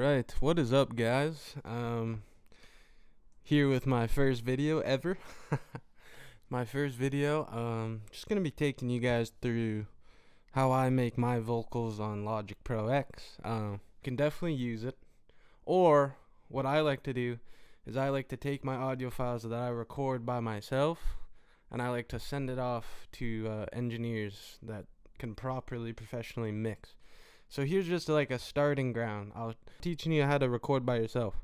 Alright, what is up, guys? Here with my first video ever. My first video. Just gonna be taking you guys through how I make my vocals on LogicProX. You can definitely use it. Or, what I like to do is I like to take my audio files that I record by myself, and I like to send it off to engineers that can properly, professionally mix. So here's just like a starting ground. I'll teaching you how to record by yourself,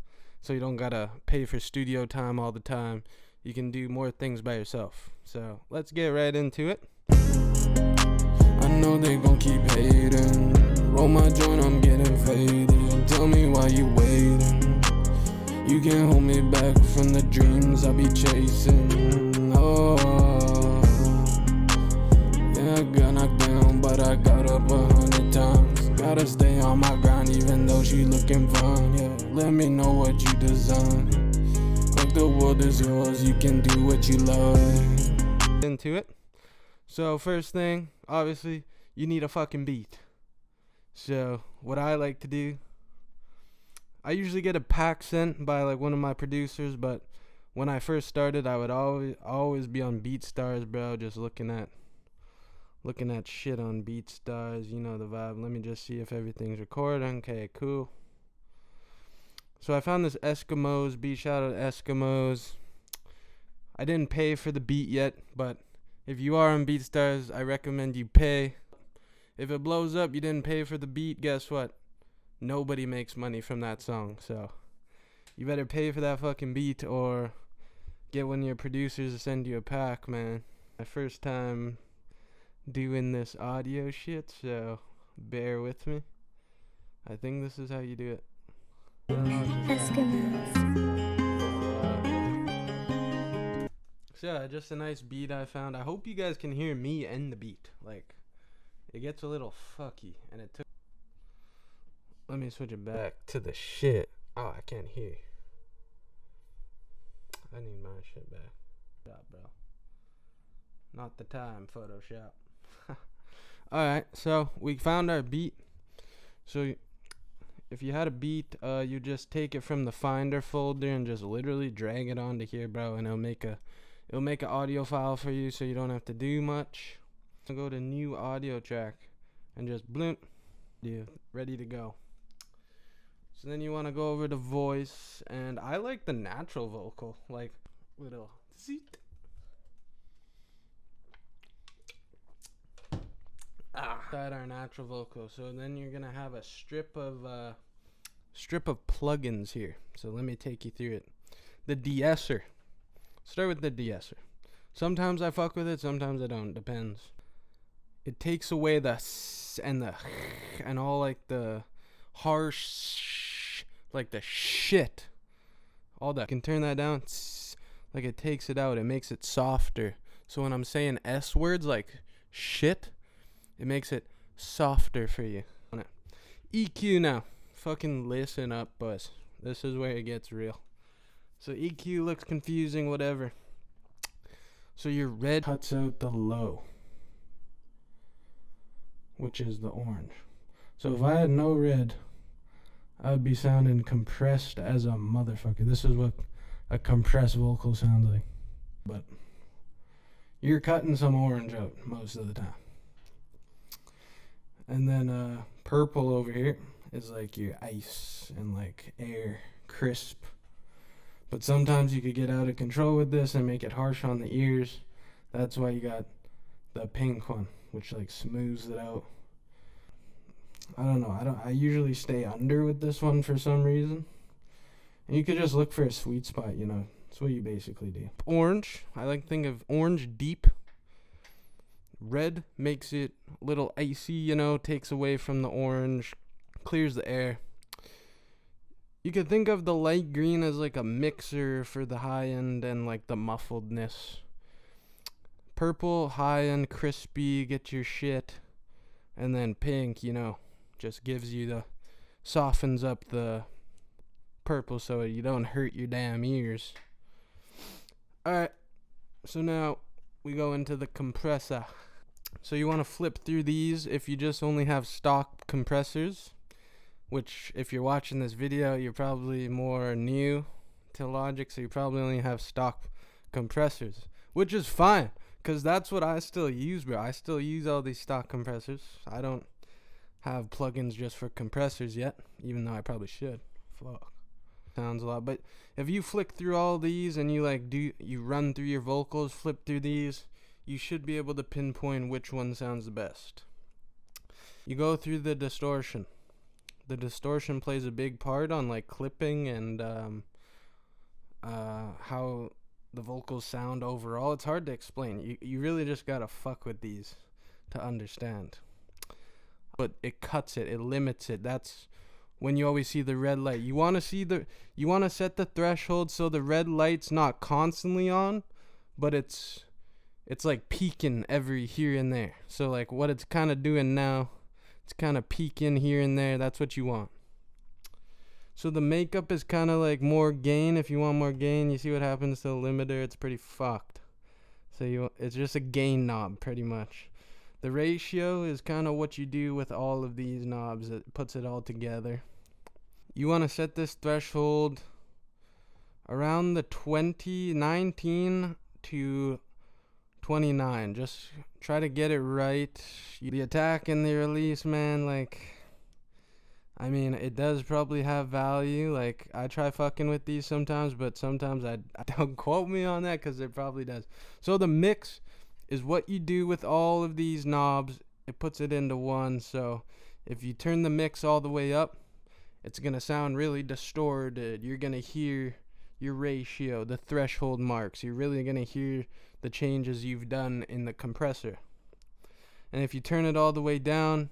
so you don't gotta pay for studio time all the time. You can do more things by yourself. So let's get right into it. I know they gon' keep hating. Roll my joint, I'm getting faded. Tell me why you waiting. You can't hold me back from the dreams I be chasing. Oh, yeah, I got knocked down, but I got up 100 times. Gotta stay on my grind even though she looking fine. Yeah, let me know what you design. Like the world is yours, you can do what you like. Into it. So first thing, obviously, you need a fucking beat. So what I like to do, I usually get a pack sent by like one of my producers, but when I first started, I would always be on BeatStars, bro, just looking at shit on BeatStars. You know the vibe. Let me just see if everything's recording. Okay, cool. So I found this Eskimos beat. Shout out Eskimos. I didn't pay for the beat yet, but if you are on BeatStars, I recommend you pay. If it blows up, you didn't pay for the beat, guess what? Nobody makes money from that song. So you better pay for that fucking beat or get one of your producers to send you a pack, man. My first time doing this audio shit, so bear with me. I think this is how you do it. So yeah, just a nice beat I found. I hope you guys can hear me and the beat. Like, it gets a little fucky, and it took. Let me switch it back to the shit. Oh, I can't hear. I need my shit back. Stop, bro. Not the time, Photoshop. Alright, so we found our beat. So if you had a beat, you just take it from the Finder folder and just literally drag it onto here, bro, and it'll make an audio file for you, so you don't have to do much. So go to new audio track and just bloop, yeah, ready to go. So then you want to go over to voice, and I like the natural vocal, like little zeet. Inside our natural vocal. So then you're gonna have a strip of plugins here. So let me take you through it. The de-esser. Start with the de-esser. Sometimes I fuck with it, sometimes I don't. Depends. It takes away the s and the and all like the harsh, like the shit. All that. You can turn that down. Like it takes it out. It makes it softer. So when I'm saying S words like shit, it makes it softer for you. EQ now. Fucking listen up, boys. This is where it gets real. So EQ looks confusing, whatever. So your red cuts out the low, which is the orange. So if I had no red, I would be sounding compressed as a motherfucker. This is what a compressed vocal sounds like. But you're cutting some orange out most of the time. And then purple over here is like your ice and like air, crisp. But sometimes you could get out of control with this and make it harsh on the ears. That's why you got the pink one, which like smooths it out. I don't know. I usually stay under with this one for some reason. And you could just look for a sweet spot, you know. That's what you basically do. Orange. I like to think of orange deep. Red makes it a little icy, you know, takes away from the orange, clears the air. You could think of the light green as like a mixer for the high end and like the muffledness. Purple, high end, crispy, get your shit. And then pink, you know, just gives you the, softens up the purple so you don't hurt your damn ears. Alright, so now we go into the compressor. So you want to flip through these if you just only have stock compressors. which if you're watching this video, you're probably more new to Logic, so you probably only have stock compressors, which is fine, because that's what I still use, bro. I still use all these stock compressors. I don't have plugins just for compressors yet, even though I probably should. Fuck. Sounds a lot. But if you flick through all these and you run through your vocals, flip through these, you should be able to pinpoint which one sounds the best. You go through the distortion. The distortion plays a big part on like clipping and how the vocals sound overall. It's hard to explain. You really just gotta fuck with these to understand. But it cuts it, it limits it. That's when you always see the red light. You want to set the threshold so the red light's not constantly on, but it's like peaking every here and there. So like what it's kind of doing now, it's kind of peaking here and there. That's what you want. So the makeup is kind of like more gain. If you want more gain, you see what happens to the limiter. It's pretty fucked. So it's just a gain knob pretty much. The ratio is kind of what you do with all of these knobs. It puts it all together. You want to set this threshold around the 19 to 29. Just try to get it right. The attack and the release, man, like, I mean, it does probably have value. Like, I try fucking with these sometimes, but sometimes I don't quote me on that because it probably does. So the mix is what you do with all of these knobs. It puts it into one. So if you turn the mix all the way up, it's going to sound really distorted. You're going to hear your ratio, the threshold marks. You're really going to hear the changes you've done in the compressor. And if you turn it all the way down,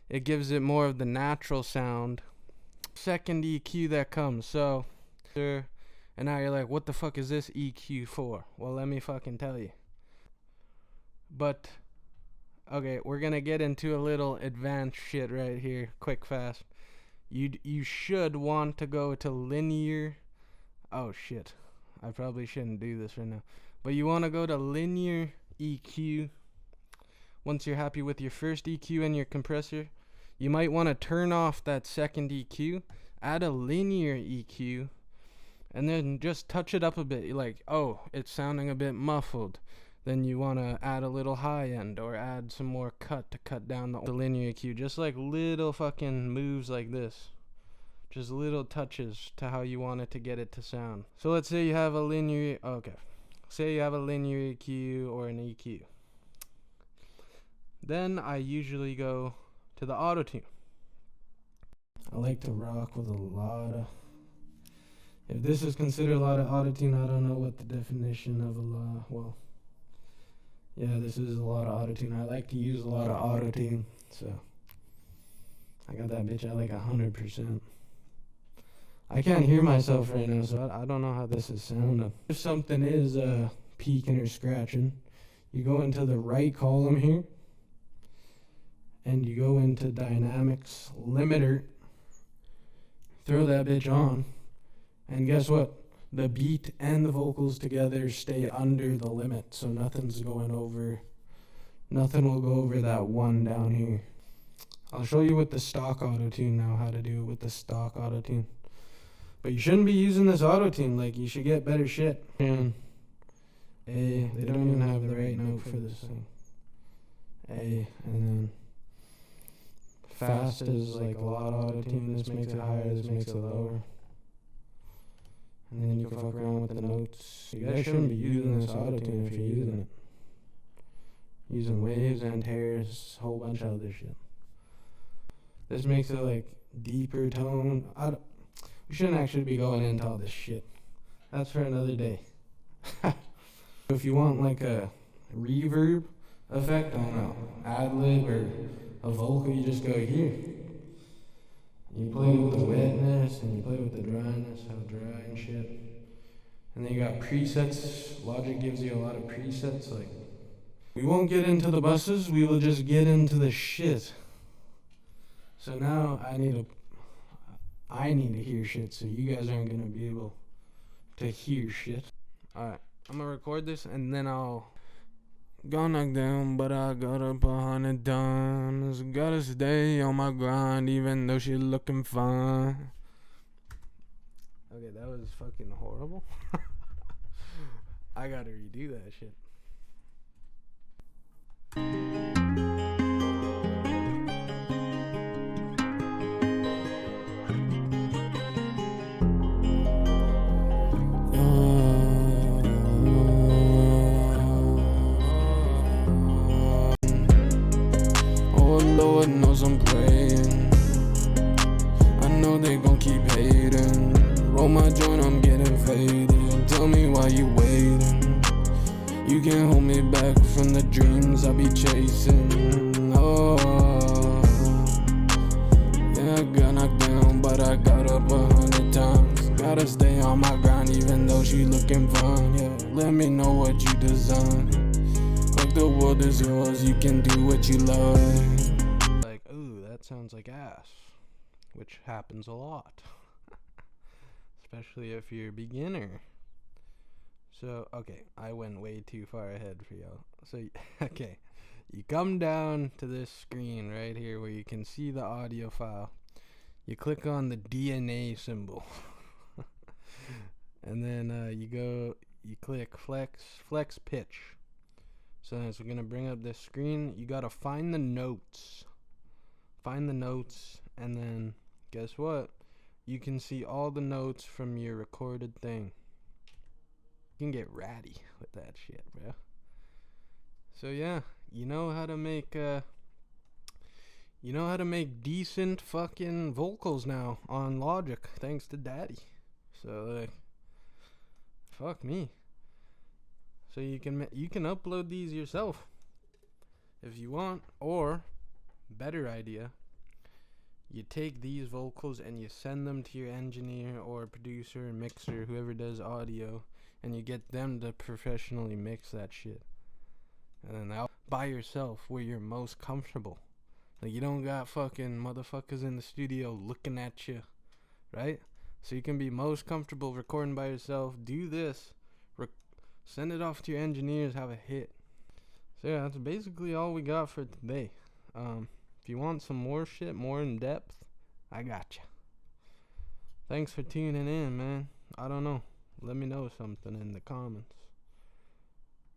it gives it more of the natural sound. Second EQ that comes. So, and now you're like, what the fuck is this EQ for? Well, let me fucking tell you. But, okay, we're going to get into a little advanced shit right here, quick, fast. You should want to go to linear. Oh, shit. I probably shouldn't do this right now. But you want to go to linear EQ. Once you're happy with your first EQ and your compressor, you might want to turn off that second EQ, add a linear EQ, and then just touch it up a bit. You're like, oh, it's sounding a bit muffled. Then you want to add a little high end or add some more cut to cut down the linear EQ. Just like little fucking moves like this. Just little touches to how you want it to get it to sound. So let's say you have a linear, okay. Say you have a linear EQ or an EQ. Then I usually go to the auto-tune. I like to rock with a lot of, if this is considered a lot of auto-tune, I don't know what the definition of a lot, well, yeah, this is a lot of auto-tune. I like to use a lot of auto-tune, so I got that bitch at like 100%. I can't hear myself right now, so I don't know how this is sounding. If something is peaking or scratching, you go into the right column here, and you go into dynamics, limiter, throw that bitch on, and guess what? The beat and the vocals together stay under the limit, so nothing will go over that one down here. I'll show you with the stock auto-tune now, how to do it with the stock auto-tune. But you shouldn't be using this auto-tune, like, you should get better shit. And A, they don't even have the right note for this thing. A, and then fast is like a lot of auto-tune. This makes it higher, this makes it lower. And then you can fuck around with the notes. You guys shouldn't be using this auto-tune if you're using it. Using waves and tears, a whole bunch of other shit. This makes it like deeper tone. We shouldn't actually be going into all this shit. That's for another day. If you want like a reverb effect on an ad-lib or a vocal, you just go here. You play with the wetness and you play with the dryness, how dry and shit. And then you got presets. Logic gives you a lot of presets. Like, we won't get into the buses, we will just get into the shit. So now I need to hear shit, so you guys aren't gonna be able to hear shit. Alright, I'm gonna record this and then I'll Got knocked down, but I got up 100 times. Gotta stay on my grind, even though she looking fine. Okay, that was fucking horrible. I gotta redo that shit. Oh Lord knows I'm praying. I know they gon' keep hating. Roll my joint, I'm getting faded. Tell me why you waiting. You can't hold me back from the dreams I be chasing. Oh, yeah, I got knocked down, but I got up 100 times. Gotta stay on my grind, even though she looking fine. Yeah, let me know what you design. Like the world is yours, you can do what you like. Like, ooh, that sounds like ass, which happens a lot, especially if you're a beginner. So, okay, I went way too far ahead for y'all. So, okay, you come down to this screen right here where you can see the audio file. You click on the DNA symbol. And then you click flex pitch. So it's going to bring up this screen. You got to find the notes. Find the notes, and then guess what? You can see all the notes from your recorded thing. You can get ratty with that shit, bro. So yeah, you know how to make decent fucking vocals now on Logic, thanks to Daddy. So like, fuck me. So you can upload these yourself if you want, or better idea, you take these vocals and you send them to your engineer or producer, mixer, whoever does audio, and you get them to professionally mix that shit. And then out by yourself where you're most comfortable. Like, you don't got fucking motherfuckers in the studio looking at you, right? So you can be most comfortable recording by yourself. Do this, send it off to your engineers, have a hit. So yeah, that's basically all we got for today. If you want some more shit, more in depth, I got you. Thanks for tuning in, man. I don't know. Let me know something in the comments.